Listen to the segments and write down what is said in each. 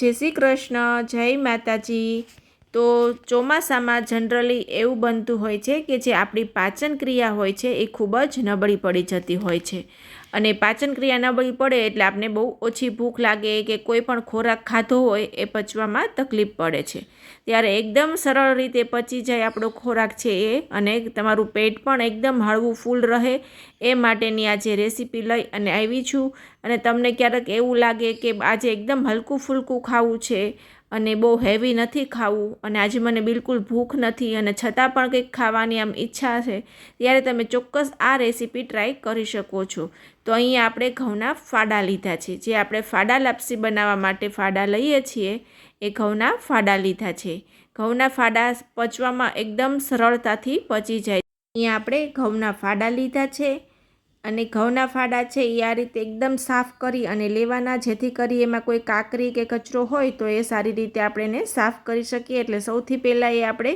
जय श्री कृष्ण। जय माताजी। तो ચોમાસામાં જનરલી એવું બનતું હોય છે કે જે આપણી પાચન ક્રિયા હોય છે એ ખૂબ જ નબળી પડી જતી હોય છે અને પાચન ક્રિયા નબળી પડે એટલે આપણે બહુ ઓછી ભૂખ લાગે કે કોઈ પણ ખોરાક ખાધો હોય એ પચવામાં તકલીફ પડે છે। ત્યારે એકદમ સરળ રીતે પચી જાય આપણો ખોરાક છે એ અને તમારું પેટ પણ એકદમ હળવું ફૂલ રહે એ માટેની આજે રેસીપી લઈ અને આવી છું। અને તમને ક્યારેક એવું લાગે કે આજે એકદમ હલકું ફૂલકું ખાવું છે અને બહુ હેવી નથી ખાવું અને આજે મને બિલકુલ ભૂખ નથી અને છતાં પણ કંઈક ખાવાની આમ ઈચ્છા છે, ત્યારે તમે ચોક્કસ આ રેસીપી ટ્રાય કરી શકો છો। તો અહીંયા આપણે ઘઉંના ફાડા લીધા છે, જે આપણે ફાડા લાપસી બનાવવા માટે ફાડા લઈએ છીએ એ ઘઉંના ફાડા લીધા છે। ઘઉંના ફાડા પચવામાં એકદમ સરળતાથી પચી જાય। અહીંયા આપણે ઘઉંના ફાડા લીધા છે અને ઘઉંના ફાડા છે એ આ રીતે એકદમ સાફ કરી અને લેવાના, જેથી કરી એમાં કોઈ કાકરી કે કચરો હોય તો એ સારી રીતે આપણે એને સાફ કરી શકીએ। એટલે સૌથી પહેલાં એ આપણે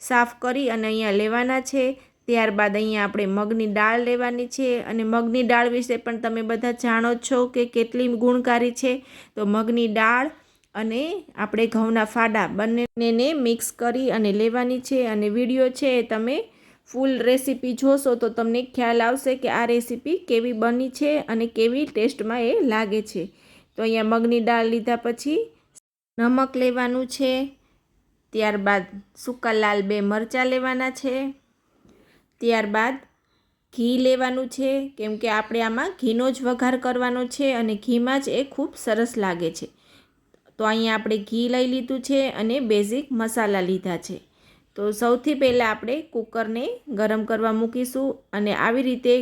સાફ કરી અને અહીંયા લેવાના છે। ત્યારબાદ અહીંયા આપણે મગની દાળ લેવાની છે અને મગની દાળ વિશે પણ તમે બધા જાણો છો કે કેટલી ગુણકારી છે। તો મગની દાળ અને આપણે ઘઉંના ફાડા બંનેને મિક્સ કરી અને લેવાની છે અને વિડીયો છે તમે ફૂલ રેસીપી જોશો તો તમને ખ્યાલ આવશે કે આ રેસીપી કેવી બની છે અને કેવી ટેસ્ટમાં એ લાગે છે। તો અહીંયા મગની દાળ લીધા પછી નમક લેવાનું છે, ત્યારબાદ સૂકા લાલ 2 મરચાં લેવાના છે, ત્યારબાદ ઘી લેવાનું છે, કેમ કે આપણે આમાં ઘીનો જ વઘાર કરવાનો છે અને ઘીમાં જ એ ખૂબ સરસ લાગે છે। તો અહીંયા આપણે ઘી લઈ લીધું છે અને બેઝિક મસાલા લીધા છે। તો સૌથી પહેલાં આપણે કુકરને ગરમ કરવા મૂકીશું અને આવી રીતે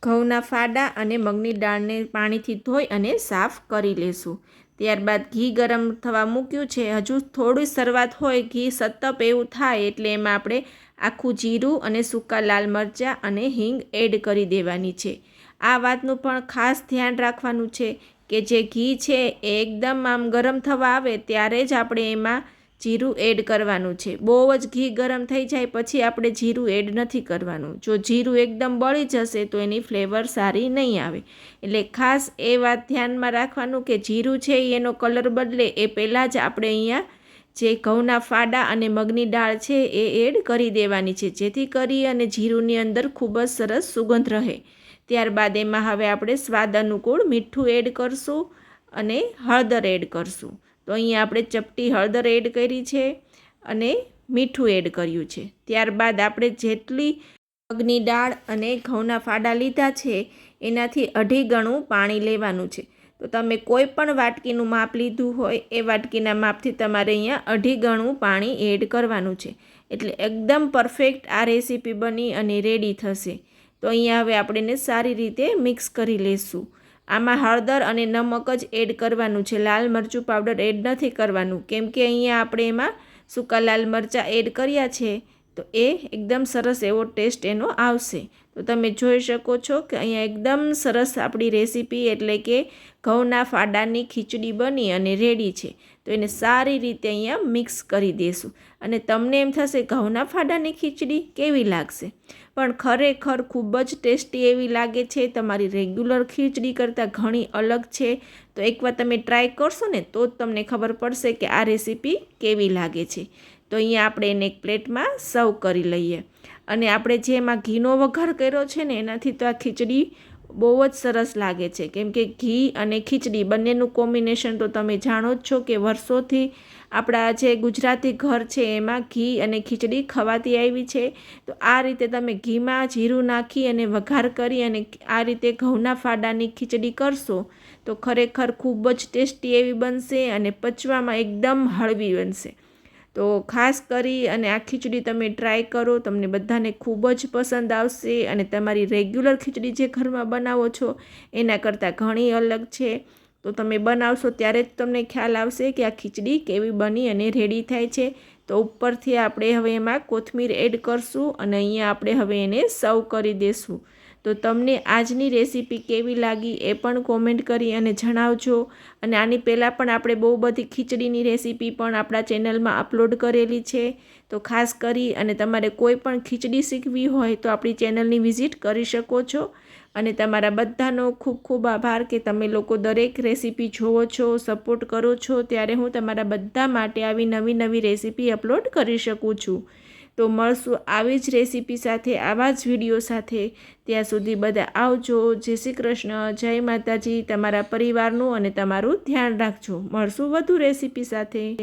ઘઉંના ફાડા અને મગની દાળને પાણીથી ધોઈ અને સાફ કરી લેશું। ત્યારબાદ ઘી ગરમ થવા મૂક્યું છે, હજુ થોડી શરૂઆત હોય ઘી સતપ એવું થાય એટલે એમાં આપણે આખું જીરું અને સૂકા લાલ મરચાં અને હિંગ એડ કરી દેવાની છે। આ વાતનું પણ ખાસ ધ્યાન રાખવાનું છે કે જે ઘી છે એ એકદમ આમ ગરમ થવા આવે ત્યારે જ આપણે એમાં જીરું એડ કરવાનું છે। બહુ જ ઘી ગરમ થઈ જાય પછી આપણે જીરું એડ નથી કરવાનું। જો જીરું એકદમ બળી જશે તો એની ફ્લેવર સારી નહીં આવે। એટલે ખાસ એ વાત ધ્યાનમાં રાખવાનું કે જીરું છે એનો કલર બદલે એ પહેલાં જ આપણે અહીંયા જે ઘઉંના ફાડા અને મગની દાળ છે એ એડ કરી દેવાની છે, જેથી કરી અને જીરુંની અંદર ખૂબ જ સરસ સુગંધ રહે। ત્યારબાદ એમાં હવે આપણે સ્વાદ અનુકૂળ મીઠું એડ કરશું અને હળદર એડ કરશું। તો અહીંયા આપણે ચપટી હળદર એડ કરી છે અને મીઠું એડ કર્યું છે। ત્યારબાદ આપણે જેટલી મગની દાળ અને ઘઉંના ફાડા લીધા છે એનાથી 2.5 ગણું પાણી લેવાનું છે। તો તમે કોઈ પણ વાટકીનું માપ લીધું હોય એ વાટકીના માપથી તમારે અહીંયા 2.5 ગણું પાણી એડ કરવાનું છે, એટલે એકદમ પરફેક્ટ આ રેસીપી બની અને રેડી થશે। તો અહીંયા હવે આપણે એને સારી રીતે મિક્સ કરી લઈશું। આમાં હળદર અને નમક જ એડ કરવાનું છે, લાલ મરચું પાવડર એડ નથી કરવાનું, કેમ કે અહીંયા આપણે એમાં સૂકા લાલ મરચાં એડ કર્યા છે તો એ એકદમ સરસ એવો ટેસ્ટ એનો આવશે। તો તમે જોઈ શકો છો કે અહીંયા એકદમ સરસ આપણી રેસીપી એટલે કે ઘઉંના ફાડાની ખીચડી બની અને રેડી છે। તો એને સારી રીતે અહીંયા મિક્સ કરી દઈશું અને તમને એમ થશે ઘઉંના ફાડાની ખીચડી કેવી લાગશે, પણ ખરેખર ખૂબ જ ટેસ્ટી એવી લાગે છે। તમારી રેગ્યુલર ખીચડી કરતાં ઘણી અલગ છે। તો એકવાર તમે ટ્રાય કરશો ને તો જ તમને ખબર પડશે કે આ રેસીપી કેવી લાગે છે। તો અહીંયા આપણે એને એક પ્લેટમાં સર્વ કરી લઈએ અને આપણે જે એમાં ઘીનો વઘાર કર્યો છે ને એનાથી તો આ ખીચડી બહુ જ સરસ લાગે છે, કેમ કે ઘી અને ખીચડી બંનેનું કોમ્બિનેશન તો તમે જાણો જ છો કે વર્ષોથી આપણા જે ગુજરાતી ઘર છે એમાં ઘી અને ખીચડી ખવાતી આવી છે। તો આ રીતે તમે ઘીમાં જીરું નાખી અને વઘાર કરી અને આ રીતે ઘઉંના ફાડાની ખીચડી કરશો તો ખરેખર ખૂબ જ ટેસ્ટી એવી બનશે અને પચવામાં એકદમ હળવી બનશે। તો ખાસ કરી અને આ ખીચડી તમે ટ્રાય કરો, તમને બધાને ખૂબ જ પસંદ આવશે અને તમારી રેગ્યુલર ખીચડી જે ઘરમાં બનાવો છો એના કરતાં ઘણી અલગ છે। તો તમે બનાવશો ત્યારે જ તમને ખ્યાલ આવશે કે આ ખીચડી કેવી બની અને રેડી થાય છે। તો ઉપરથી આપણે હવે એમાં કોથમીર એડ કરશું અને અહીંયા આપણે હવે એને સર્વ કરી દઈશું। તો તમને આજની રેસીપી કેવી લાગી એ પણ કોમેન્ટ કરી અને જણાવજો. અને આની પહેલાં પણ આપણે બહુ બધી ખીચડીની રેસીપી પણ આપણા ચેનલમાં અપલોડ કરેલી છે. તો ખાસ કરી અને તમારે કોઈ પણ ખીચડી શીખવી હોય તો આપણી ચેનલની વિઝિટ કરી શકો છો. અને તમારા બધાનો ખૂબ ખૂબ આભાર કે તમે લોકો દરેક રેસીપી જોવો છો, સપોર્ટ કરો છો, ત્યારે હું તમારા બધા માટે આવી નવી નવી રેસીપી અપલોડ કરી શકું છું. તો મળશું આવી જ રેસીપી સાથે, આવા જ વિડીયો સાથે. ત્યાં સુધી બધા આવજો. જય શ્રી કૃષ્ણ, જય માતાજી. તમારા પરિવારનું અને તમારું ધ્યાન રાખજો. મળશું વધુ રેસીપી સાથે.